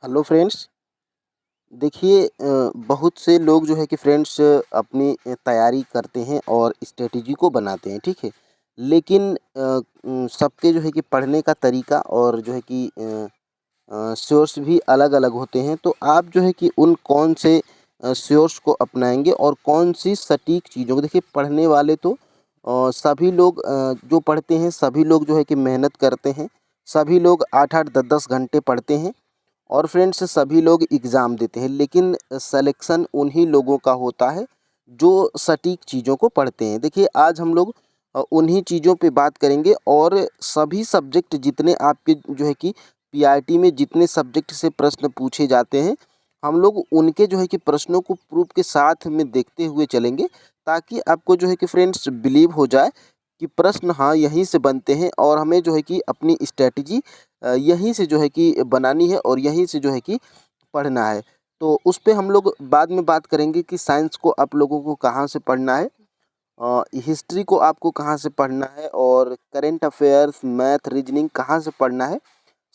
Hello friends. देखिए बहुत से लोग जो है कि फ्रेंड्स अपनी तैयारी करते हैं और स्ट्रेटजी को बनाते हैं, ठीक है। लेकिन सबके जो है कि पढ़ने का तरीका और जो है कि सोर्स भी अलग-अलग होते हैं। तो आप जो है कि उन कौन से सोर्स को अपनाएँगे और कौन-सी सटीक चीज़ों को देखिए। पढ़ने वाले तो सभी लोग जो पढ़ते हैं सभी लोग जो है कि मेहनत करते हैं। सभी लोग 8-8 10-10 घंटे पढ़ते हैं और फ्रेंड्स सभी लोग एग्ज़ाम देते हैं। लेकिन सिलेक्शन उन्हीं लोगों का होता है जो सटीक चीज़ों को पढ़ते हैं। देखिए आज हम लोग उन्हीं चीज़ों पे बात करेंगे और सभी सब्जेक्ट जितने आपके जो है कि पीआईटी में जितने सब्जेक्ट से प्रश्न पूछे जाते हैं, हम लोग उनके जो है कि प्रश्नों को प्रूफ के साथ में देखते हुए चलेंगे, ताकि आपको जो है कि फ्रेंड्स बिलीव हो जाए कि प्रश्न हाँ यहीं से बनते हैं और हमें जो है कि अपनी स्ट्रैटेजी यहीं से जो है कि बनानी है और यहीं से जो है कि पढ़ना है। तो उस पे हम लोग बाद में बात करेंगे कि साइंस को आप लोगों को कहाँ से पढ़ना है, हिस्ट्री को आपको कहाँ से पढ़ना है और करंट अफेयर्स, मैथ, रीजनिंग कहाँ से पढ़ना है।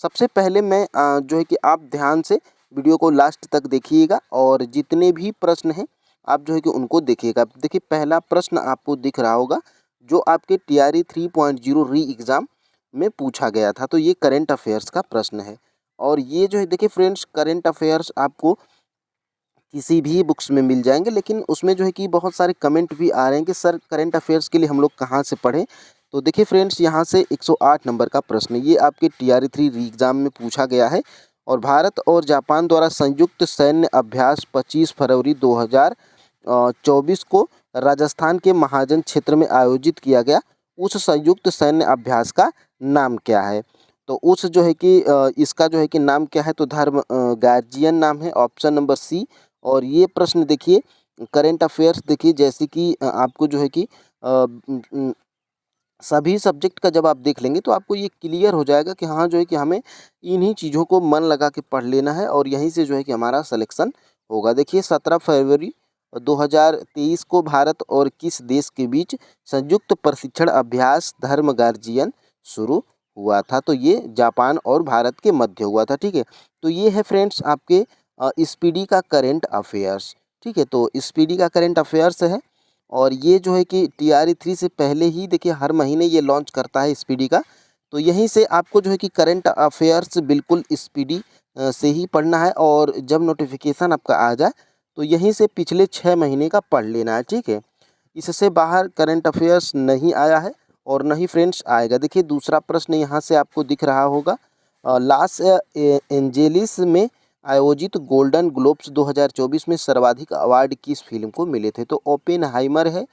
सबसे पहले मैं जो है कि आप ध्यान से वीडियो को लास्ट तक देखिएगा और जितने भी प्रश्न हैं आप जो है कि उनको देखिएगा। देखिए पहला प्रश्न आपको दिख रहा होगा जो आपके टीआरई 3.0 री एग्ज़ाम में पूछा गया था। तो ये करंट अफेयर्स का प्रश्न है और ये जो है देखिए फ्रेंड्स करंट अफेयर्स आपको किसी भी बुक्स में मिल जाएँगे, लेकिन उसमें जो है कि बहुत सारे कमेंट भी आ रहे हैं कि सर करंट अफेयर्स के लिए हम लोग कहाँ से पढ़ें? तो देखिए फ्रेंड्स यहाँ से 108 नंबर का प्रश्न ये आपके टीआरई 3 री एग्ज़ाम में पूछा गया है और भारत और जापान द्वारा संयुक्त सैन्य अभ्यास 25 फरवरी 2024 को राजस्थान के महाजन क्षेत्र में आयोजित किया गया। उस संयुक्त सैन्य अभ्यास का नाम क्या है? तो उस जो है कि इसका जो है कि नाम क्या है? तो धर्म गार्जियन नाम है, ऑप्शन नंबर सी। और ये प्रश्न देखिए करंट अफेयर्स देखिए जैसे कि आपको जो है कि सभी सब्जेक्ट का जब आप देख लेंगे तो आपको ये क्लियर हो जाएगा कि हाँ जो है कि हमें इन्हीं चीज़ों को मन लगा के पढ़ लेना है और यहीं से जो है कि हमारा सिलेक्शन होगा। देखिए 17 फरवरी 2023 को भारत और किस देश के बीच संयुक्त प्रशिक्षण अभ्यास धर्म गार्जियन शुरू हुआ था? तो ये जापान और भारत के मध्य हुआ था, ठीक है। तो ये है फ्रेंड्स आपके स्पीडी का करंट अफेयर्स, ठीक है। तो स्पीडी का करंट अफेयर्स है और ये जो है कि टीआरई 3 से पहले ही देखिए हर महीने ये लॉन्च करता है स्पीडी का। तो यहीं से आपको जो है कि करंट अफेयर्स बिल्कुल स्पीडी से ही पढ़ना है और जब नोटिफिकेशन आपका आ जाए तो यहीं से पिछले 6 महीने का पढ़ लेना है, ठीक है। इससे बाहर करंट अफेयर्स नहीं आया है और नहीं फ्रेंड्स आएगा। देखिए दूसरा प्रश्न यहाँ से आपको दिख रहा होगा, लॉस एंजेलिस में आयोजित गोल्डन ग्लोब्स 2024 में सर्वाधिक अवार्ड किस फिल्म को मिले थे? तो ओपेनहाइमर है।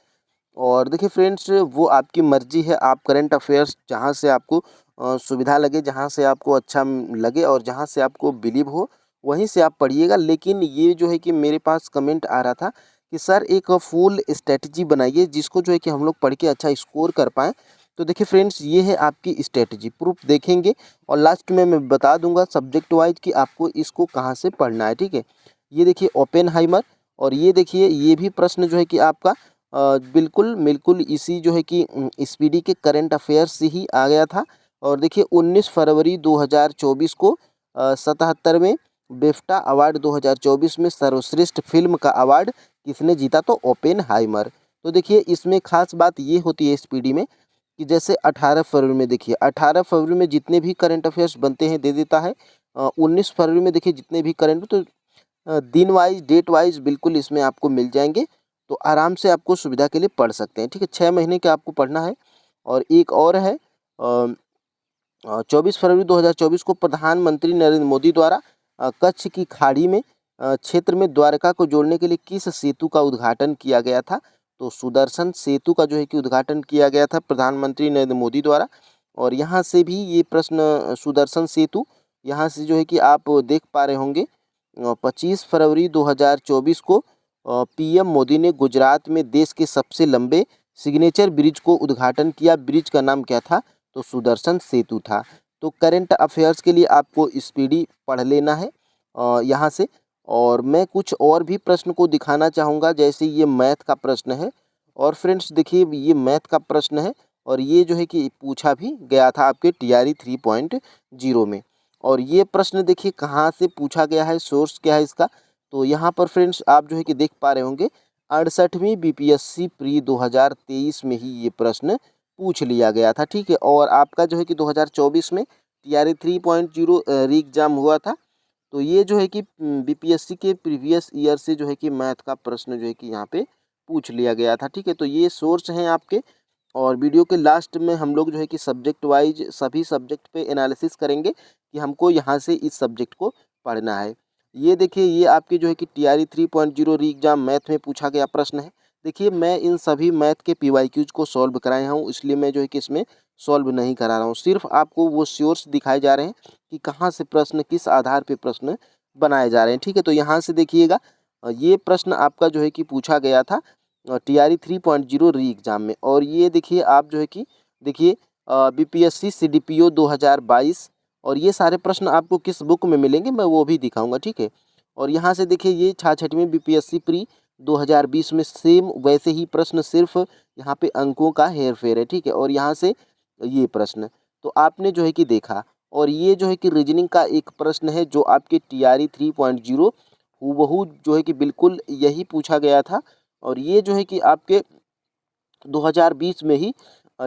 और देखिए फ्रेंड्स वो आपकी मर्ज़ी है, आप करंट अफेयर्स जहाँ से आपको सुविधा लगे, जहाँ से आपको अच्छा लगे और जहाँ से आपको बिलीव हो, वहीं से आप पढ़िएगा। लेकिन ये जो है कि मेरे पास कमेंट आ रहा था कि सर एक फुल स्ट्रैटेजी बनाइए जिसको जो है कि हम लोग पढ़ के अच्छा स्कोर कर पाएँ। तो देखिए फ्रेंड्स ये है आपकी स्ट्रैटेजी, प्रूफ देखेंगे और लास्ट में मैं बता दूँगा सब्जेक्ट वाइज़ कि आपको इसको कहाँ से पढ़ना है, ठीक है। ये देखिए ओपेनहाइमर और ये देखिए ये भी प्रश्न जो है कि आपका बिल्कुल इसी जो है कि स्पीडी के करंट अफेयर्स से ही आ गया था। और देखिए 19 फरवरी 2024 को 77वें बेफ्टा अवार्ड 2024 में सर्वश्रेष्ठ फ़िल्म का अवार्ड किसने जीता? तो ओपेनहाइमर। तो देखिए इसमें ख़ास बात ये होती है स्पीडी में कि जैसे 18 फरवरी में देखिए 18 फरवरी में जितने भी करंट अफेयर्स बनते हैं दे देता है। 19 फरवरी में देखिए जितने भी करंट तो दिन वाइज़, डेट वाइज़ बिल्कुल इसमें आपको मिल जाएँगे। तो आराम से आपको सुविधा के लिए पढ़ सकते हैं, ठीक है। 6 महीने का आपको पढ़ना है। और एक और है 24 फरवरी 2024 को प्रधानमंत्री नरेंद्र मोदी द्वारा कच्छ की खाड़ी में क्षेत्र में द्वारका को जोड़ने के लिए किस सेतु का उद्घाटन किया गया था? तो सुदर्शन सेतु का जो है कि उद्घाटन किया गया था प्रधानमंत्री नरेंद्र मोदी द्वारा। और यहाँ से भी ये प्रश्न सुदर्शन सेतु यहाँ से जो है कि आप देख पा रहे होंगे 25 फरवरी 2024 को पीएम मोदी ने गुजरात में देश के सबसे लंबे सिग्नेचर ब्रिज को उद्घाटन किया। ब्रिज का नाम क्या था? तो सुदर्शन सेतु था। तो करंट अफेयर्स के लिए आपको स्पीडी पढ़ लेना है यहाँ से। और मैं कुछ और भी प्रश्न को दिखाना चाहूँगा, जैसे ये मैथ का प्रश्न है। और फ्रेंड्स देखिए ये मैथ का प्रश्न है और ये जो है कि पूछा भी गया था आपके टीआरई 3.0 में। और ये प्रश्न देखिए कहाँ से पूछा गया है, सोर्स क्या है इसका। तो यहाँ पर फ्रेंड्स आप जो है कि देख पा रहे होंगे 68वीं बीपीएससी प्री 2023 में ही ये प्रश्न पूछ लिया गया था, ठीक है। और आपका जो है कि 2024 में टीआरई 3.0 री एग्जाम हुआ था। तो ये जो है कि बीपीएससी के प्रीवियस ईयर से जो है कि मैथ का प्रश्न जो है कि यहाँ पे पूछ लिया गया था, ठीक है। तो ये सोर्स हैं आपके। और वीडियो के लास्ट में हम लोग जो है कि सब्जेक्ट वाइज सभी सब्जेक्ट पे एनालिसिस करेंगे कि हमको यहाँ से इस सब्जेक्ट को पढ़ना है। ये देखिए ये आपकी जो है कि टीआरई 3.0 री एग्जाम मैथ में पूछा गया प्रश्न है। देखिए मैं इन सभी मैथ के पीवाईक्यूज को सॉल्व कराया हूँ, इसलिए मैं जो है कि इसमें सॉल्व नहीं करा रहा हूँ। सिर्फ आपको वो सोर्स दिखाए जा रहे हैं कि कहाँ से प्रश्न, किस आधार पे प्रश्न बनाए जा रहे हैं, ठीक है। तो यहाँ से देखिएगा ये प्रश्न आपका जो है कि पूछा गया था टीआरई 3.0 री एग्जाम में। और ये देखिए आप जो है कि देखिए बीपीएससी सीडीपीओ 2022 और ये सारे प्रश्न आपको किस बुक में मिलेंगे मैं वो भी दिखाऊंगा, ठीक है। और यहाँ से देखिए ये 66वीं बीपीएससी प्री 2020 में सेम वैसे ही प्रश्न, सिर्फ यहाँ पे अंकों का हेर फेर है, ठीक है। और यहाँ से ये प्रश्न तो आपने जो है कि देखा। और ये जो है कि रीजनिंग का एक प्रश्न है जो आपके टीआरई 3.0 हूबहू जो है कि बिल्कुल यही पूछा गया था। और ये जो है कि आपके 2020 में ही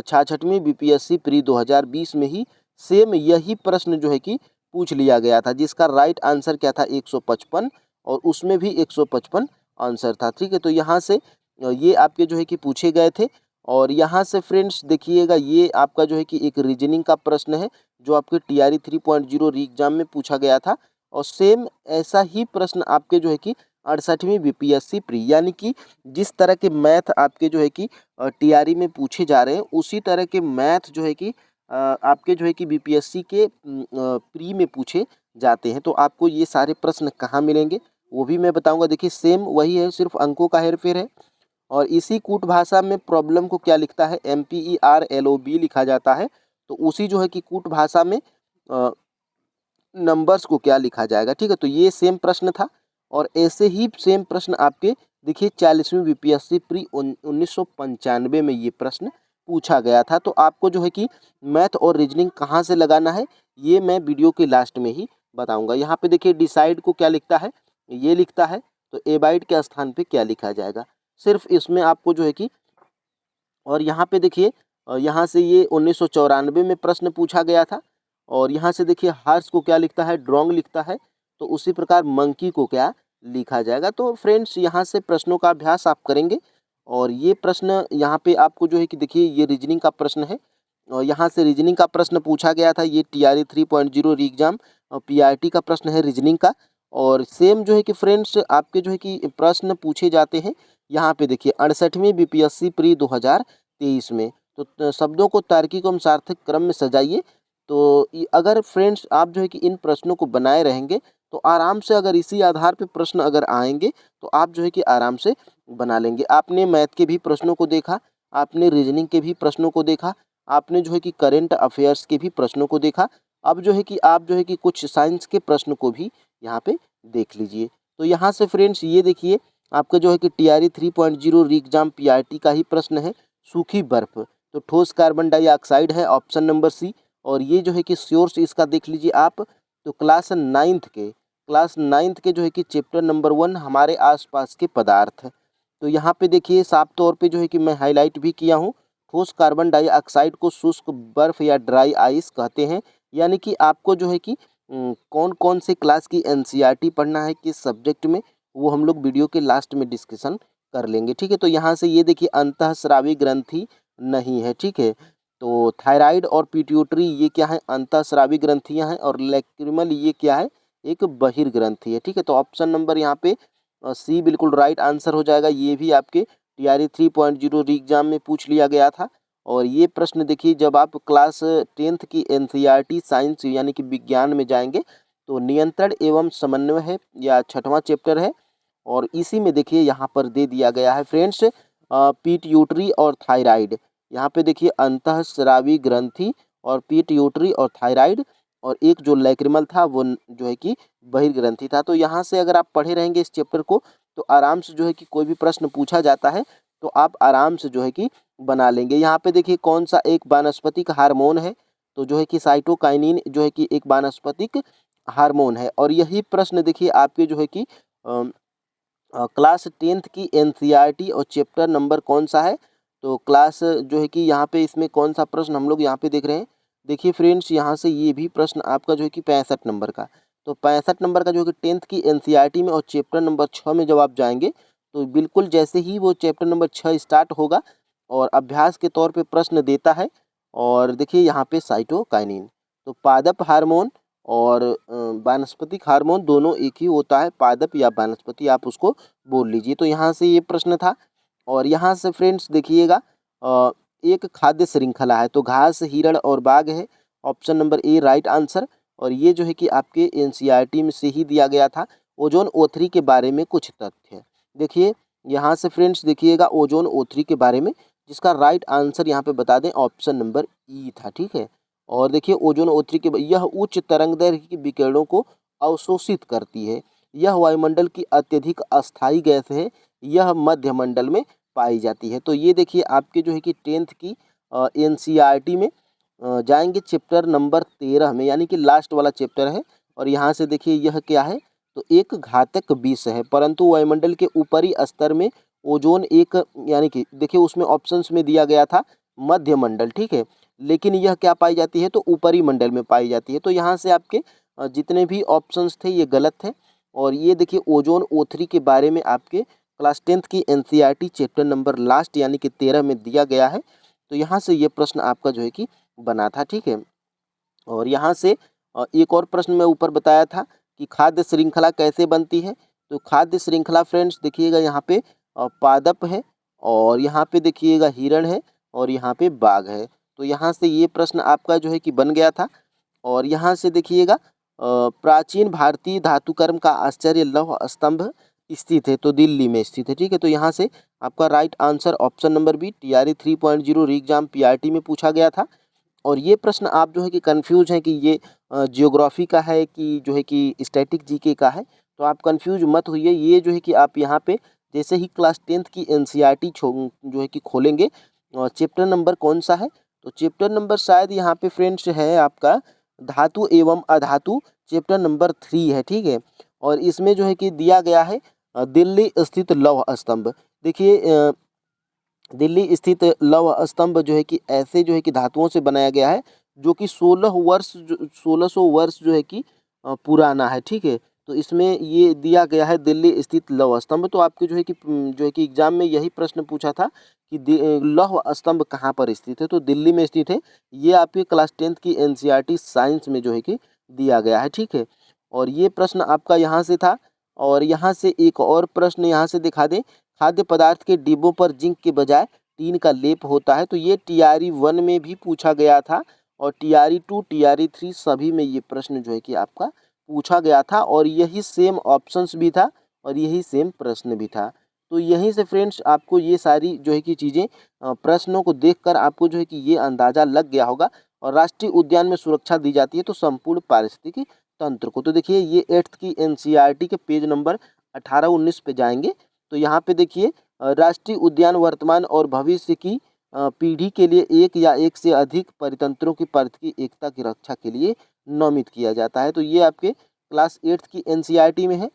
66वीं बीपीएससी प्री 2020 में ही सेम यही प्रश्न जो है कि पूछ लिया गया था, जिसका राइट आंसर क्या था 155 और उसमें भी 155 आंसर था, ठीक है। तो यहाँ से ये आपके जो है कि पूछे गए थे। और यहाँ से फ्रेंड्स देखिएगा ये आपका जो है कि एक रीजनिंग का प्रश्न है जो आपके टीआरई 3.0 री एग्जाम में पूछा गया था। और सेम ऐसा ही प्रश्न आपके जो है कि 68वीं बीपीएससी प्री, यानी कि जिस तरह के मैथ आपके जो है कि टीआरई में पूछे जा रहे हैं उसी तरह के मैथ जो है कि आपके जो है कि बीपीएससी के प्री में पूछे जाते हैं। तो आपको ये सारे प्रश्न कहाँ मिलेंगे वो भी मैं बताऊंगा। देखिए सेम वही है, सिर्फ अंकों का हेरफेर है। और इसी कूट भाषा में प्रॉब्लम को क्या लिखता है, MPERLOB लिखा जाता है। तो उसी जो है कि कूट भाषा में नंबर्स को क्या लिखा जाएगा, ठीक है। तो ये सेम प्रश्न था। और ऐसे ही सेम प्रश्न आपके देखिए 40वीं बीपीएससी प्री 1995 में ये प्रश्न पूछा गया था। तो आपको जो है कि मैथ और रीजनिंग कहाँ से लगाना है ये मैं वीडियो के लास्ट में ही बताऊंगा। यहाँ पे देखिए डिसाइड को क्या लिखता है, ये लिखता है। तो एबाइड के स्थान पे क्या लिखा जाएगा, सिर्फ इसमें आपको जो है कि। और यहाँ पे देखिए यहाँ से ये 1994 में प्रश्न पूछा गया था। और यहाँ से देखिए हार्स को क्या लिखता है, ड्रॉन्ग लिखता है। तो उसी प्रकार मंकी को क्या लिखा जाएगा। तो फ्रेंड्स यहाँ से प्रश्नों का अभ्यास आप करेंगे। और ये प्रश्न यहाँ पे आपको जो है कि देखिए ये रीजनिंग का प्रश्न है। और यहाँ से रीजनिंग का प्रश्न पूछा गया था, ये टीआरई 3.0 री एग्जाम और पीआरटी का प्रश्न है रीजनिंग का। और सेम जो है कि फ्रेंड्स आपके जो है कि प्रश्न पूछे जाते हैं यहाँ पे देखिए 68वीं बीपीएससी प्री 2023 में। तो शब्दों को तार्किक एवं सार्थक क्रम में सजाइए। तो अगर फ्रेंड्स आप जो है कि इन प्रश्नों को बनाए रहेंगे तो आराम से, अगर इसी आधार पे प्रश्न अगर आएंगे तो आप जो है कि आराम से बना लेंगे। आपने मैथ के भी प्रश्नों को देखा, आपने रीजनिंग के भी प्रश्नों को देखा, आपने जो है कि करंट अफेयर्स के भी प्रश्नों को देखा। अब जो है कि आप जो है कि कुछ साइंस के प्रश्न को भी यहाँ पे देख लीजिए। तो यहाँ से फ्रेंड्स ये देखिए आपका जो है कि टीआरई 3.0 री एग्जाम पीआरटी का ही प्रश्न है, सूखी बर्फ। तो ठोस कार्बन डाइऑक्साइड है ऑप्शन नंबर सी। और ये जो है कि सोर्स इसका देख लीजिए आप। तो क्लास नाइन्थ के जो है कि चैप्टर नंबर 1 हमारे आसपास के पदार्थ। तो यहाँ पे देखिए साफ तौर पे जो है कि मैं हाईलाइट भी किया हूँ, ठोस कार्बन डाइऑक्साइड को शुष्क बर्फ या ड्राई आइस कहते हैं। यानी कि आपको जो है कि कौन कौन से क्लास की एनसीईआरटी पढ़ना है किस सब्जेक्ट में, वो हम लोग वीडियो के लास्ट में डिस्कशन कर लेंगे, ठीक है। तो यहाँ से ये देखिए अंतःस्रावी ग्रंथि नहीं है, ठीक है। तो थायराइड और पिट्यूटरी ये क्या है, अंतःस्रावी ग्रंथियाँ हैं। और लैक्रिमल ये क्या है, एक बहिर्ग्रंथि है, ठीक है। तो ऑप्शन नंबर यहाँ पे सी बिल्कुल राइट आंसर हो जाएगा। ये भी आपके टीआरई 3.0 री एग्जाम में पूछ लिया गया था। और ये प्रश्न देखिए जब आप क्लास 10th की एनसीईआरटी साइंस यानी कि विज्ञान में जाएंगे तो नियंत्रण एवं समन्वय है या 6वां चैप्टर है। और इसी में देखिए यहाँ पर दे दिया गया है फ्रेंड्स पिट्यूटरी और थायराइड। यहाँ पे देखिए अंतःस्रावी ग्रंथि और पिट्यूटरी और थायराइड, और एक जो लैक्रिमल था वो जो है कि बहिर्ग्रंथि था। तो यहाँ से अगर आप पढ़े रहेंगे इस चैप्टर को तो आराम से जो है कि कोई भी प्रश्न पूछा जाता है तो आप आराम से जो है कि बना लेंगे। यहाँ पे देखिए कौन सा एक वानस्पतिक हार्मोन है, तो जो है कि साइटोकाइनिन जो है कि एक वानस्पतिक हार्मोन है। और यही प्रश्न देखिए आपके जो है कि क्लास 10th की एनसीईआरटी और चैप्टर नंबर कौन सा है, तो क्लास जो है कि यहाँ पे इसमें कौन सा प्रश्न हम लोग यहाँ पे देख रहे हैं। देखिए फ्रेंड्स, यहाँ से ये भी प्रश्न आपका जो है कि 65 नंबर का, तो 65 नंबर का जो है कि 10th की एनसीईआरटी में और चैप्टर नंबर 6 में जब आप जाएंगे तो बिल्कुल जैसे ही वो चैप्टर नंबर 6 स्टार्ट होगा और अभ्यास के तौर पे प्रश्न देता है। और देखिए यहाँ पे साइटोकाइनिन, तो पादप हार्मोन और वानस्पतिक हार्मोन दोनों एक ही होता है, पादप या वानस्पति आप उसको बोल लीजिए। तो यहाँ से ये प्रश्न था। और यहाँ से फ्रेंड्स देखिएगा एक खाद्य श्रृंखला है, तो घास, हिरण और बाघ है। Option number A right answer. और ये जो है कि आपके एनसीईआरटी में से ही दिया गया था। ओजोन O3 के बारे में कुछ तथ्य देखिए यहाँ से फ्रेंड्स, देखिएगा ओजोन O3 के बारे में, जिसका राइट आंसर यहाँ पे बता दें ऑप्शन नंबर ई था, ठीक है। और देखिए ओजोन O3 के यह उच्च तरंगदैर्घ्य की विकिरणों को अवशोषित करती है। यह वायुमंडल की अत्यधिक अस्थायी गैस है। यह मध्य मंडल में पाई जाती है। तो ये देखिए आपके जो है कि 10th की एनसीईआरटी में जाएंगे चैप्टर नंबर 13 में, यानी कि लास्ट वाला चैप्टर है। और यहाँ से देखिए यह क्या है, तो एक घातक विष है, परंतु वायुमंडल के ऊपरी स्तर में ओजोन एक, यानी कि देखिए उसमें ऑप्शंस में दिया गया था मध्य मंडल, ठीक है, लेकिन यह क्या पाई जाती है, तो ऊपरी मंडल में पाई जाती है। तो यहाँ से आपके जितने भी ऑप्शंस थे ये गलत थे। और ये देखिए ओजोन O3 के बारे में आपके क्लास 10th की एनसीईआरटी चैप्टर नंबर लास्ट यानी कि 13 में दिया गया है। तो यहाँ से ये प्रश्न आपका जो है कि बना था, ठीक है। और यहाँ से एक और प्रश्न मैं ऊपर बताया था कि खाद्य श्रृंखला कैसे बनती है। तो खाद्य श्रृंखला फ्रेंड्स देखिएगा यहाँ पे पादप है, और यहाँ पे देखिएगा हिरण है, और यहाँ पे बाघ है। तो यहाँ से ये प्रश्न आपका जो है कि बन गया था। और यहाँ से देखिएगा प्राचीन भारतीय धातुकर्म का आश्चर्य लौह स्तंभ स्थित है, तो दिल्ली में स्थित है, ठीक है। तो यहाँ से आपका right answer option number B TRE 3.0 exam PRT में पूछा गया था। और ये प्रश्न आप जो है कि कंफ्यूज हैं कि ये जियोग्राफी का है कि जो है कि स्टैटिक जीके का है, तो आप कंफ्यूज मत होइए। ये जो है कि आप यहाँ पे जैसे ही क्लास 10th की एनसीईआरटी जो है कि खोलेंगे, चैप्टर नंबर कौन सा है, तो चैप्टर नंबर शायद यहाँ पे फ्रेंड्स है आपका धातु एवं अधातु, चैप्टर नंबर 3 है, ठीक है। और इसमें जो है कि दिया गया है दिल्ली स्थित लौह स्तंभ। देखिए दिल्ली स्थित लौह स्तंभ जो है कि ऐसे जो है कि धातुओं से बनाया गया है जो कि 1600 वर्ष जो है कि पुराना है, ठीक है। तो इसमें ये दिया गया है दिल्ली स्थित लौह स्तंभ। तो आपके जो है कि एग्जाम में यही प्रश्न पूछा था कि लौह स्तंभ कहाँ पर स्थित है, तो दिल्ली में स्थित है। ये आपके क्लास 10th की एनसीईआरटी साइंस में जो है कि दिया गया है, ठीक है। और ये प्रश्न आपका यहाँ से था। और यहाँ से एक और प्रश्न यहाँ से दिखा दें, खाद्य पदार्थ के डिब्बों पर जिंक के बजाय टीन का लेप होता है, तो ये TRE 1 में भी पूछा गया था, और TRE 2 TRE 3 सभी में ये प्रश्न जो है कि आपका पूछा गया था। और यही सेम ऑप्शंस भी था और यही सेम प्रश्न भी था। तो यहीं से फ्रेंड्स आपको ये सारी जो है कि चीज़ें प्रश्नों को देखकर आपको जो है कि ये अंदाज़ा लग गया होगा। और राष्ट्रीय उद्यान में सुरक्षा दी जाती है तो संपूर्ण पारिस्थितिकी तंत्र को। तो देखिए ये 8th की एनसीईआरटी के पेज नंबर 18-19 पे जाएंगे, तो यहाँ पे देखिए राष्ट्रीय उद्यान वर्तमान और भविष्य की पीढ़ी के लिए एक या एक से अधिक परितंत्रों की पारिस्थितिकी एकता की रक्षा के लिए नामित किया जाता है। तो ये आपके क्लास 8th की एनसीईआरटी में है।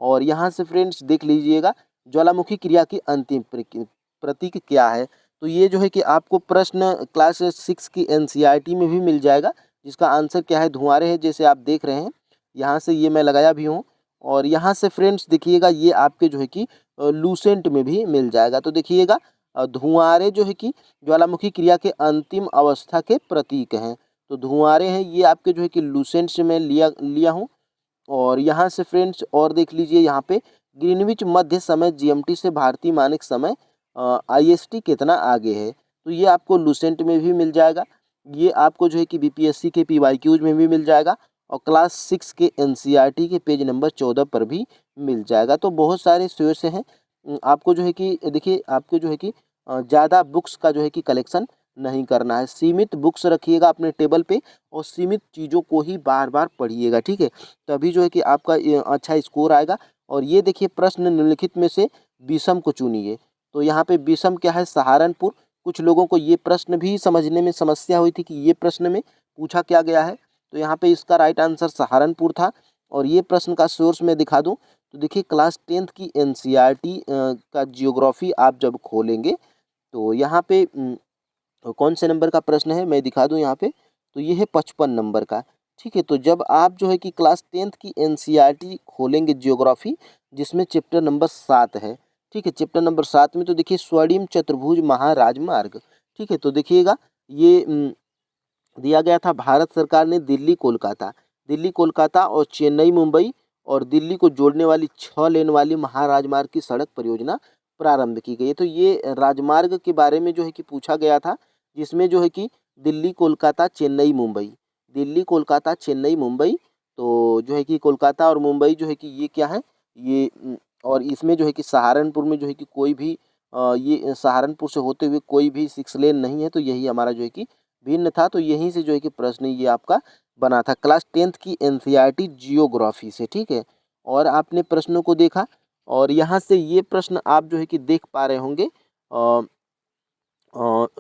और यहाँ से फ्रेंड्स देख लीजिएगा ज्वालामुखी क्रिया की अंतिम प्रतीक क्या है। तो ये जो है कि आपको प्रश्न क्लास 6 की एनसीईआरटी में भी मिल जाएगा, जिसका आंसर क्या है, धुआंरे है, जैसे आप देख रहे हैं यहाँ से ये मैं लगाया भी हूँ। और यहाँ से फ्रेंड्स देखिएगा ये आपके जो है कि लूसेंट में भी मिल जाएगा। तो देखिएगा धुआंरे जो है कि ज्वालामुखी क्रिया के अंतिम अवस्था के प्रतीक हैं। तो धुआंरे हैं ये आपके जो है कि लूसेंट से मैं लिया हूँ। और यहाँ से फ्रेंड्स और देख लीजिए यहाँ पे ग्रीनविच मध्य समय GMT से भारतीय मानक समय IST कितना आगे है, तो ये आपको लूसेंट में भी मिल जाएगा। ये आपको जो है कि BPSC के PYQs में भी मिल जाएगा, और क्लास 6 के NCERT के पेज नंबर 14 पर भी मिल जाएगा। तो बहुत सारे सोर्स हैं। आपको जो है कि देखिए आपको जो है कि ज़्यादा बुक्स का जो है कि कलेक्शन नहीं करना है, सीमित बुक्स रखिएगा अपने टेबल पे और सीमित चीज़ों को ही बार बार पढ़िएगा, ठीक है। तभी जो है कि आपका अच्छा स्कोर आएगा। और ये देखिए प्रश्न निम्नलिखित में से विषम को चुनिए। तो यहाँ पे विषम क्या है, सहारनपुर। कुछ लोगों को ये प्रश्न भी समझने में समस्या हुई थी कि ये प्रश्न में पूछा क्या गया है। तो यहाँ पे इसका राइट आंसर सहारनपुर था। और ये प्रश्न का सोर्स मैं दिखा दूँ तो देखिए क्लास 10th की एनसीईआरटी का जियोग्राफी आप जब खोलेंगे तो यहाँ पे कौन से नंबर का प्रश्न है मैं दिखा दूं यहाँ पे। तो ये है 55 नंबर का। ठीक है, तो जब आप जो है कि क्लास 10th की एनसीईआरटी खोलेंगे जियोग्राफी, जिसमें चैप्टर नंबर 7 है। ठीक है, चैप्टर नंबर 7 में तो देखिए स्वर्णिम चतुर्भुज महाराजमार्ग। ठीक है, तो देखिएगा ये दिया गया था भारत सरकार ने दिल्ली कोलकाता और चेन्नई मुंबई और दिल्ली को जोड़ने वाली 6 लेन वाली महाराजमार्ग की सड़क परियोजना प्रारंभ की गई है। तो ये राजमार्ग के बारे में जो है कि पूछा गया था, जिसमें जो है कि दिल्ली कोलकाता चेन्नई मुंबई, दिल्ली कोलकाता चेन्नई मुंबई, तो जो है कि कोलकाता और मुंबई जो है कि ये क्या है, ये और इसमें जो है कि सहारनपुर में जो है कि कोई भी ये सहारनपुर से होते हुए कोई भी 6 लेन नहीं है। तो यही हमारा जो है कि भिन्न था। तो यहीं से जो है कि प्रश्न ये आपका बना था क्लास 10th की एनसीईआरटी जियोग्राफी से। ठीक है, और आपने प्रश्नों को देखा और यहाँ से ये प्रश्न आप जो है कि देख पा रहे होंगे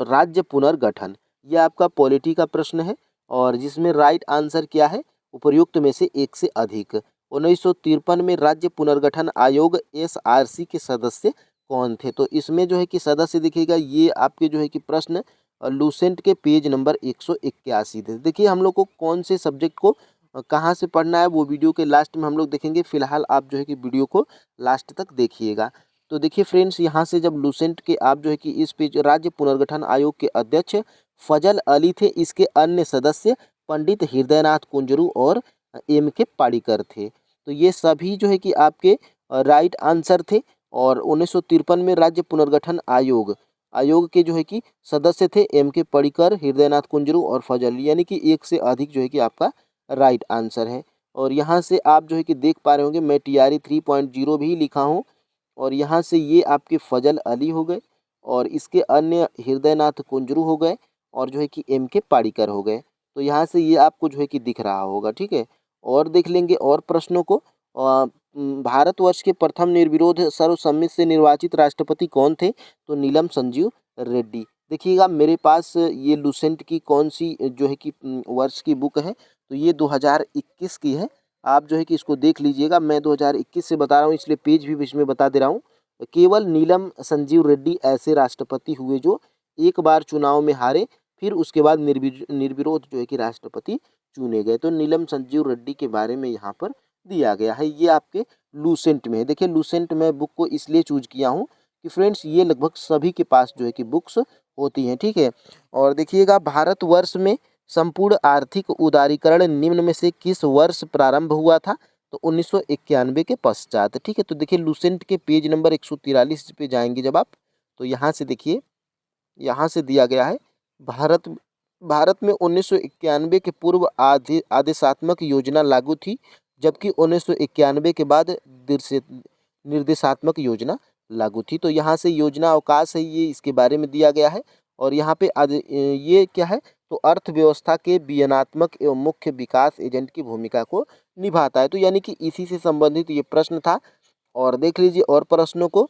राज्य पुनर्गठन, यह आपका पॉलिटी का प्रश्न है और जिसमें राइट आंसर क्या है, उपर्युक्त में से एक से अधिक। 1953 में राज्य पुनर्गठन आयोग एसआरसी के सदस्य कौन थे। तो इसमें जो है कि सदस्य दिखेगा ये आपके जो है कि प्रश्न लूसेंट के पेज नंबर 181 थे। देखिए हम लोग को कौन से सब्जेक्ट को कहाँ से पढ़ना है वो वीडियो के लास्ट में हम लोग देखेंगे। फिलहाल आप जो है कि वीडियो को लास्ट तक देखिएगा। तो देखिए फ्रेंड्स, यहाँ से जब लूसेंट के आप जो है कि इस पेज राज्य पुनर्गठन आयोग के अध्यक्ष फजल अली थे, इसके अन्य सदस्य पंडित हृदयनाथ कुंजरू और एम के पाड़ीकर थे। तो ये सभी जो है कि आपके राइट आंसर थे। और 1953 में राज्य पुनर्गठन आयोग के जो है कि सदस्य थे एम के पाड़ीकर, हृदयनाथ कुंजरू और फजल, यानी कि एक से अधिक जो है कि आपका राइट आंसर है। और यहाँ से आप जो है कि देख पा रहे होंगे मैं टीआरई 3.0 भी लिखा हूँ और यहाँ से ये आपके फजल अली हो गए और इसके अन्य हृदयनाथ कुंजरू हो गए और जो है कि एम के पाड़ीकर हो गए। तो यहाँ से ये आपको जो है कि दिख रहा होगा। ठीक है, और देख लेंगे और प्रश्नों को। भारतवर्ष के प्रथम निर्विरोध सर्वसम्मति से निर्वाचित राष्ट्रपति कौन थे। तो नीलम संजीव रेड्डी। देखिएगा मेरे पास ये लूसेंट की कौन सी जो है कि वर्ष की बुक है, तो ये 2021 की है। आप जो है कि इसको देख लीजिएगा, मैं 2021 से बता रहा हूँ इसलिए पेज भी इसमें बता दे रहा हूँ। केवल नीलम संजीव रेड्डी ऐसे राष्ट्रपति हुए जो एक बार चुनाव में हारे, फिर उसके बाद निर्विरोध जो है कि राष्ट्रपति चुने गए। तो नीलम संजीव रेड्डी के बारे में यहाँ पर दिया गया है। ये आपके लूसेंट में है। देखिए लूसेंट में बुक को इसलिए चूज किया हूँ कि फ्रेंड्स ये लगभग सभी के पास जो है कि बुक्स होती हैं। ठीक है, और देखिएगा भारतवर्ष में संपूर्ण आर्थिक उदारीकरण निम्न में से किस वर्ष प्रारंभ हुआ था। तो 1991 के पश्चात। ठीक है, तो देखिए लूसेंट के पेज नंबर 143 पे जाएंगे जब आप, तो यहाँ से देखिए, यहाँ से दिया गया है भारत में 1991 के पूर्व आदेशात्मक योजना लागू थी, जबकि 1991 के बाद निर्देशात्मक योजना लागू थी। तो यहाँ से योजना अवकाश है ये इसके बारे में दिया गया है। और यहाँ पे ये क्या है, तो अर्थव्यवस्था के वियनात्मक एवं मुख्य विकास एजेंट की भूमिका को निभाता है। तो यानी कि इसी से संबंधित ये प्रश्न था। और देख लीजिए और प्रश्नों को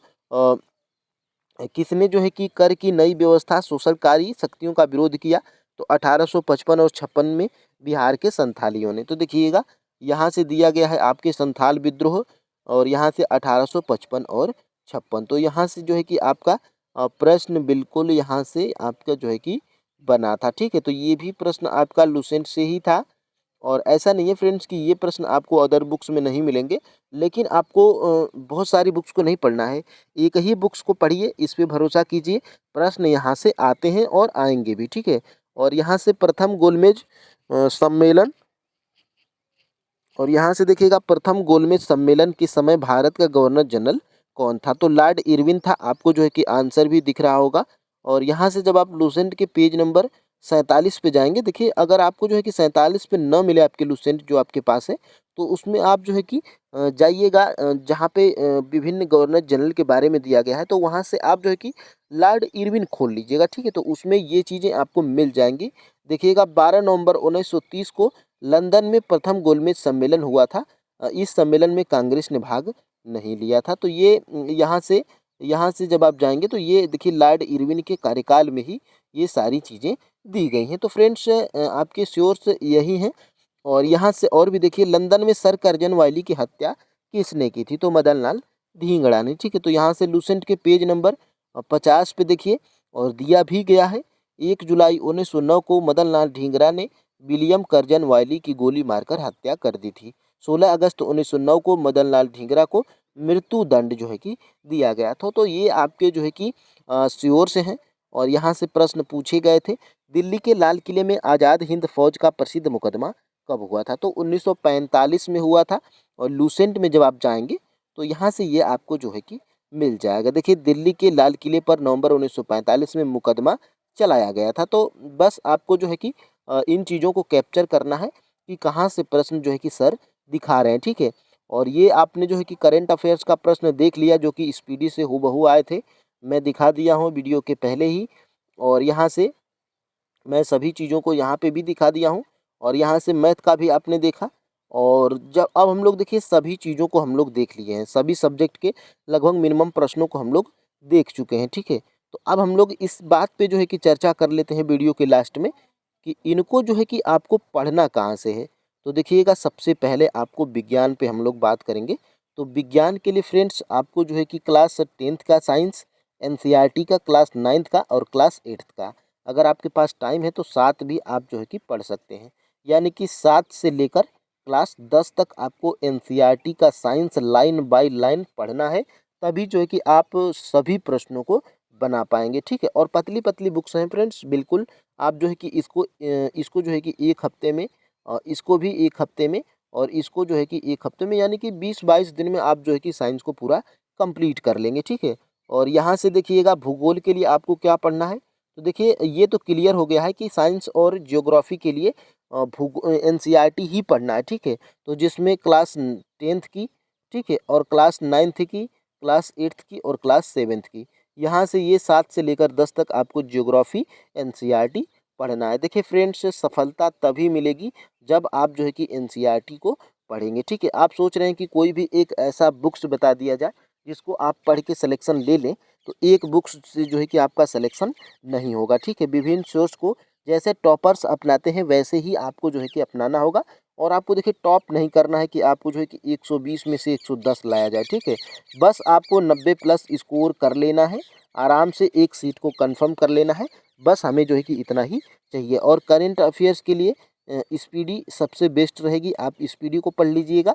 किसने जो है कि कर की नई व्यवस्था शोषणकारी शक्तियों का विरोध किया। तो 1855 और 56 में बिहार के संथालियों ने। तो देखिएगा यहाँ से दिया गया है आपके संथाल विद्रोह और यहाँ से 1855 और 56। तो यहाँ से जो है कि आपका प्रश्न बिल्कुल यहाँ से आपका जो है कि बना था। ठीक है, तो ये भी प्रश्न आपका लूसेंट से ही था। और ऐसा नहीं है फ्रेंड्स कि ये प्रश्न आपको अदर बुक्स में नहीं मिलेंगे, लेकिन आपको बहुत सारी बुक्स को नहीं पढ़ना है, एक ही बुक्स को पढ़िए, इस पे भरोसा कीजिए। प्रश्न यहाँ से आते हैं और आएंगे भी। ठीक है, और यहाँ से प्रथम गोलमेज सम्मेलन, और यहाँ से देखिएगा प्रथम गोलमेज सम्मेलन के समय भारत का गवर्नर जनरल कौन था। तो लॉर्ड इरविन था। आपको जो है कि आंसर भी दिख रहा होगा। और यहाँ से जब आप लूसेंट के पेज नंबर 47 पे जाएंगे, देखिए अगर आपको जो है कि 47 पे न मिले आपके लूसेंट जो आपके पास है, तो उसमें आप जो है कि जाइएगा जहाँ पे विभिन्न गवर्नर जनरल के बारे में दिया गया है, तो वहाँ से आप जो है कि लॉर्ड इरविन खोल लीजिएगा। ठीक है, तो उसमें ये चीज़ें आपको मिल जाएंगी। देखिएगा 12 नवंबर 1930 को लंदन में प्रथम गोलमेज सम्मेलन हुआ था। इस सम्मेलन में कांग्रेस ने भाग नहीं लिया था। तो ये यहाँ से जब आप जाएंगे तो ये देखिए लॉर्ड इरविन के कार्यकाल में ही ये सारी चीज़ें दी गई हैं। तो फ्रेंड्स आपके सोर्स यही हैं। और यहाँ से और भी देखिए, लंदन में सर कर्जन वायली की हत्या किसने की थी? तो मदन लाल धिंगड़ा ने, ठीक है। तो यहाँ से लूसेंट के पेज नंबर 50 पे देखिए, और दिया भी गया है, 1 जुलाई 1909 को मदन लाल ढींगरा ने विलियम कर्जन वायली की गोली मारकर हत्या कर दी थी। 16 अगस्त 1909 को मदन लाल ढींगरा को मृत्यु दंड जो है कि दिया गया था। तो ये आपके जो है कि श्योर से हैं। और यहाँ से प्रश्न पूछे गए थे, दिल्ली के लाल किले में आज़ाद हिंद फौज का प्रसिद्ध मुकदमा कब हुआ था? तो 1945 में हुआ था। और लूसेंट में जब आप जाएंगे तो यहाँ से ये आपको जो है कि मिल जाएगा। देखिए, दिल्ली के लाल किले पर नवंबर 1945 में मुकदमा चलाया गया था। तो बस आपको जो है कि इन चीज़ों को कैप्चर करना है कि कहाँ से प्रश्न जो है कि सर दिखा रहे हैं, ठीक है। और ये आपने जो है कि करंट अफेयर्स का प्रश्न देख लिया, जो कि स्पीडी से हूबहू आए थे, मैं दिखा दिया हूँ वीडियो के पहले ही। और यहाँ से मैं सभी चीज़ों को यहाँ पे भी दिखा दिया हूँ। और यहाँ से मैथ का भी आपने देखा। और जब अब हम लोग देखिए, सभी चीज़ों को हम लोग देख लिए हैं, सभी सब्जेक्ट के लगभग मिनिमम प्रश्नों को हम लोग देख चुके हैं, ठीक है। तो अब हम लोग इस बात पे जो है कि चर्चा कर लेते हैं वीडियो के लास्ट में, कि इनको जो है कि आपको पढ़ना कहाँ से है। तो देखिएगा, सबसे पहले आपको विज्ञान पे हम लोग बात करेंगे। तो विज्ञान के लिए फ्रेंड्स आपको जो है कि क्लास 10th का साइंस, एनसीईआरटी का क्लास 9th का और क्लास 8th का, अगर आपके पास टाइम है तो 7 भी आप जो है कि पढ़ सकते हैं। यानी कि 7 से लेकर क्लास 10 तक आपको एनसीईआरटी का साइंस लाइन बाय लाइन पढ़ना है। तभी जो है कि आप सभी प्रश्नों को बना पाएंगे, ठीक है। और पतली पतली बुक्स हैं फ्रेंड्स, बिल्कुल। आप जो है कि इसको जो है कि एक हफ्ते में, इसको भी एक हफ्ते में, और इसको जो है कि एक हफ्ते में, यानी कि 20-22 दिन में आप जो है कि साइंस को पूरा कंप्लीट कर लेंगे, ठीक है। और यहाँ से देखिएगा, भूगोल के लिए आपको क्या पढ़ना है। तो देखिए, ये तो क्लियर हो गया है कि साइंस और ज्योग्राफी के लिए एनसीईआरटी ही पढ़ना है, ठीक है। तो जिसमें क्लास 10th की, ठीक है, और क्लास 9th की, क्लास 8th की और क्लास 7th की, यहाँ से ये 7 से लेकर 10 तक आपको ज्योग्राफी एनसीईआरटी पढ़ना है। देखिए फ्रेंड्स, सफलता तभी मिलेगी जब आप जो है कि एनसीईआरटी को पढ़ेंगे, ठीक है। आप सोच रहे हैं कि कोई भी एक ऐसा बुक्स बता दिया जाए जिसको आप पढ़ के सिलेक्शन ले लें, तो एक बुक्स से जो है कि आपका सिलेक्शन नहीं होगा, ठीक है। विभिन्न सोर्स को जैसे टॉपर्स अपनाते हैं वैसे ही आपको जो है कि अपनाना होगा। और आपको देखिए, टॉप नहीं करना है कि आपको जो है कि 120 में से 110 लाया जाए, ठीक है। बस आपको 90 प्लस स्कोर कर लेना है, आराम से एक सीट को कंफर्म कर लेना है। बस हमें जो है कि इतना ही चाहिए। और करेंट अफेयर्स के लिए स्पीडी सबसे बेस्ट रहेगी, आप स्पीडी को पढ़ लीजिएगा।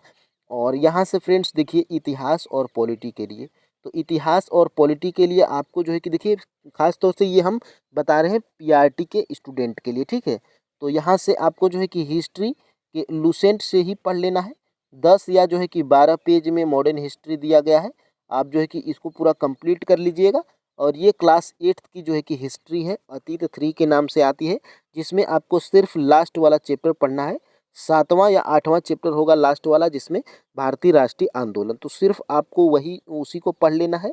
और यहाँ से फ्रेंड्स देखिए, इतिहास और पॉलिटी के लिए, तो इतिहास और पॉलिटी के लिए आपको जो है कि देखिए, खास तौर से ये हम बता रहे हैं पीआरटी के स्टूडेंट के लिए, ठीक है। तो यहाँ से आपको जो है कि हिस्ट्री के लूसेंट से ही पढ़ लेना है। 10 या जो है कि 12 पेज में मॉडर्न हिस्ट्री दिया गया है, आप जो है कि इसको पूरा कंप्लीट कर लीजिएगा। और ये क्लास 8th की जो है कि हिस्ट्री है, अतीत 3 के नाम से आती है, जिसमें आपको सिर्फ लास्ट वाला चैप्टर पढ़ना है। 7वां या 8वां चैप्टर होगा लास्ट वाला, जिसमें भारतीय राष्ट्रीय आंदोलन, तो सिर्फ आपको वही उसी को पढ़ लेना है।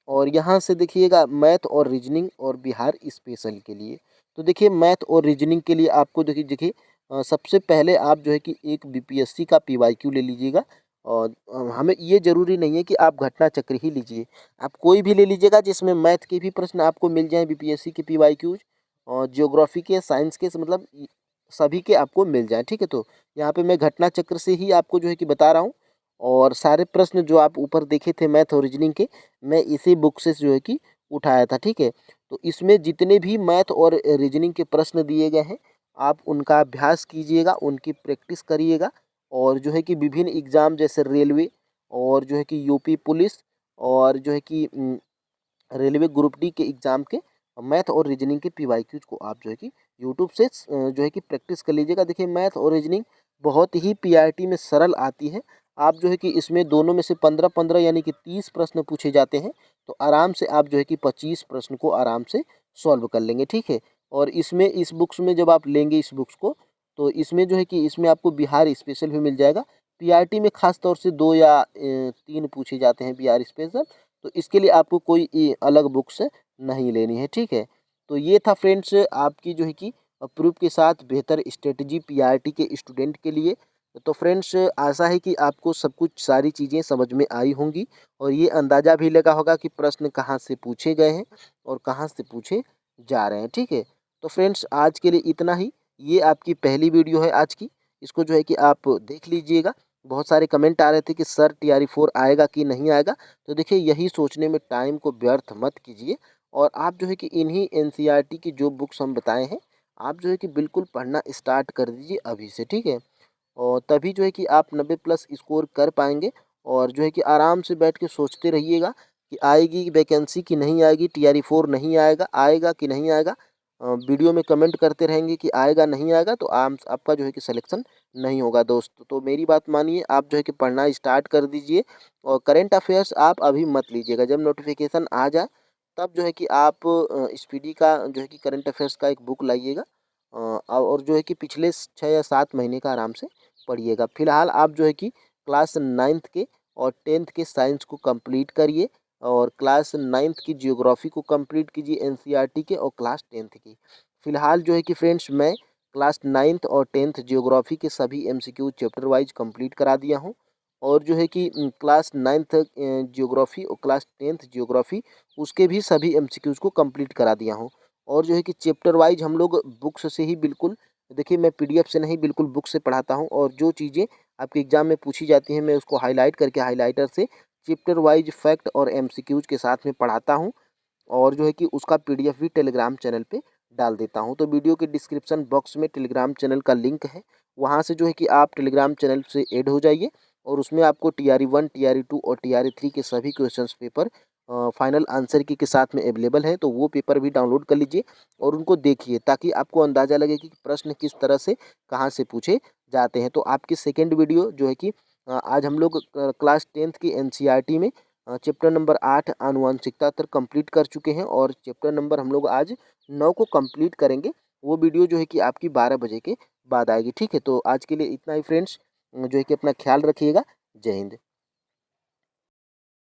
और यहाँ से देखिएगा, मैथ और रीजनिंग और बिहार स्पेशल के लिए, तो देखिए मैथ और रीजनिंग के लिए आपको देखिए देखिए सबसे पहले आप जो है कि एक बीपीएससी का पीवाईक्यू ले लीजिएगा। और हमें ये ज़रूरी नहीं है कि आप घटना चक्र ही लीजिए, आप कोई भी ले लीजिएगा जिसमें मैथ के भी प्रश्न आपको मिल जाएँ, बीपीएससी के पीवाईक्यूज, और ज्योग्राफी के, साइंस के, मतलब सभी के आपको मिल जाएँ, ठीक है। तो यहाँ पे मैं घटना चक्र से ही आपको जो है कि बता रहा हूँ। और सारे प्रश्न जो आप ऊपर देखे थे मैथ और रीजनिंग के, मैं इसी बुक से जो है कि उठाया था, ठीक है। तो इसमें जितने भी मैथ और रीजनिंग के प्रश्न दिए गए हैं, आप उनका अभ्यास कीजिएगा, उनकी प्रैक्टिस करिएगा। और जो है कि विभिन्न एग्ज़ाम जैसे रेलवे, और जो है कि यूपी पुलिस, और जो है कि रेलवे ग्रुप डी के एग्ज़ाम के मैथ और रीजनिंग के पीवाईक्यूज को आप जो है कि यूट्यूब से जो है कि प्रैक्टिस कर लीजिएगा। देखिए, मैथ और रीजनिंग बहुत ही पीआरटी में सरल आती है। आप जो है कि इसमें दोनों में से 15-15 यानी कि 30 प्रश्न पूछे जाते हैं। तो आराम से आप जो है कि 25 प्रश्न को आराम से सॉल्व कर लेंगे, ठीक है। और इसमें, इस बुक्स में जब आप लेंगे इस बुक्स को, तो इसमें जो है कि इसमें आपको बिहार स्पेशल भी मिल जाएगा। पीआरटी में खास तौर से 2 या 3 पूछे जाते हैं बिहार स्पेशल, तो इसके लिए आपको कोई अलग बुक्स नहीं लेनी है, ठीक है। तो ये था फ्रेंड्स आपकी जो है कि प्रूफ के साथ बेहतर स्ट्रेटजी पीआरटी के स्टूडेंट के लिए। तो फ्रेंड्स, आशा है कि आपको सब कुछ, सारी चीज़ें समझ में आई होंगी, और ये अंदाज़ा भी लगा होगा कि प्रश्न कहाँ से पूछे गए हैं और कहाँ से पूछे जा रहे हैं, ठीक है। तो फ्रेंड्स आज के लिए इतना ही। ये आपकी पहली वीडियो है आज की, इसको जो है कि आप देख लीजिएगा। बहुत सारे कमेंट आ रहे थे कि सर TRE 4 आएगा कि नहीं आएगा। तो देखिए यही सोचने में टाइम को व्यर्थ मत कीजिए और आप जो है कि इन्हीं NCERT की जो बुक्स हम बताए हैं आप जो है कि बिल्कुल पढ़ना स्टार्ट कर दीजिए अभी से, ठीक है। और तभी जो है कि आप 90+ स्कोर कर पाएंगे और जो है कि आराम से बैठ के सोचते रहिएगा कि आएगी वैकेंसी कि नहीं आएगी, TRE 4 नहीं आएगा, आएगा कि नहीं आएगा। वीडियो में कमेंट करते रहेंगे कि आएगा नहीं आएगा तो आपका जो है कि सिलेक्शन नहीं होगा दोस्त। तो मेरी बात मानिए, आप जो है कि पढ़ना स्टार्ट कर दीजिए और करंट अफेयर्स आप अभी मत लीजिएगा। जब नोटिफिकेशन आ जाए तब जो है कि आप स्पीडी का जो है कि करंट अफेयर्स का एक बुक लाइएगा और जो है कि पिछले 6 या 7 महीने का आराम से पढ़िएगा। फिलहाल आप जो है कि क्लास 9th के और 10th के साइंस को कंप्लीट करिए और क्लास 9th की जियोग्राफी को कंप्लीट कीजिए NCERT के और क्लास 10th की। फिलहाल जो है कि फ्रेंड्स मैं क्लास 9th और 10th जियोग्राफी के सभी MCQ चैप्टर वाइज कंप्लीट करा दिया हूँ और जो है कि क्लास 9th जियोग्राफी और क्लास 10th जियोग्राफी उसके भी सभी MCQs को कंप्लीट करा दिया हूँ। और जो है कि चैप्टर वाइज हम लोग बुक्स से ही बिल्कुल, देखिए मैं PDF से नहीं बिल्कुल बुक से पढ़ाता हूँ और जो चीज़ें आपके एग्ज़ाम में पूछी जाती हैं मैं उसको हाईलाइट करके हाइलाइटर से चैप्टर वाइज फैक्ट और MCQs के साथ में पढ़ाता हूँ और जो है कि उसका PDF भी टेलीग्राम चैनल पे डाल देता हूँ। तो वीडियो के डिस्क्रिप्शन बॉक्स में टेलीग्राम चैनल का लिंक है, वहाँ से जो है कि आप टेलीग्राम चैनल से ऐड हो जाइए और उसमें आपको TRE 1 TRE 2 और TRE 3 के सभी क्वेश्चंस पेपर फाइनल आंसर की के साथ में अवेलेबल है। तो वो पेपर भी डाउनलोड कर लीजिए और उनको देखिए ताकि आपको अंदाज़ा लगे कि प्रश्न किस तरह से कहाँ से पूछे जाते हैं। तो आपकी सेकेंड वीडियो जो है कि आज हम लोग क्लास 10th की NCERT में चैप्टर नंबर 8 आनुवंशिकता तक कंप्लीट कर चुके हैं और चैप्टर नंबर हम लोग आज 9 को कंप्लीट करेंगे। वो वीडियो जो है कि आपकी 12 बजे के बाद आएगी, ठीक है। तो आज के लिए इतना ही फ्रेंड्स, जो है कि अपना ख्याल रखिएगा। जय हिंद।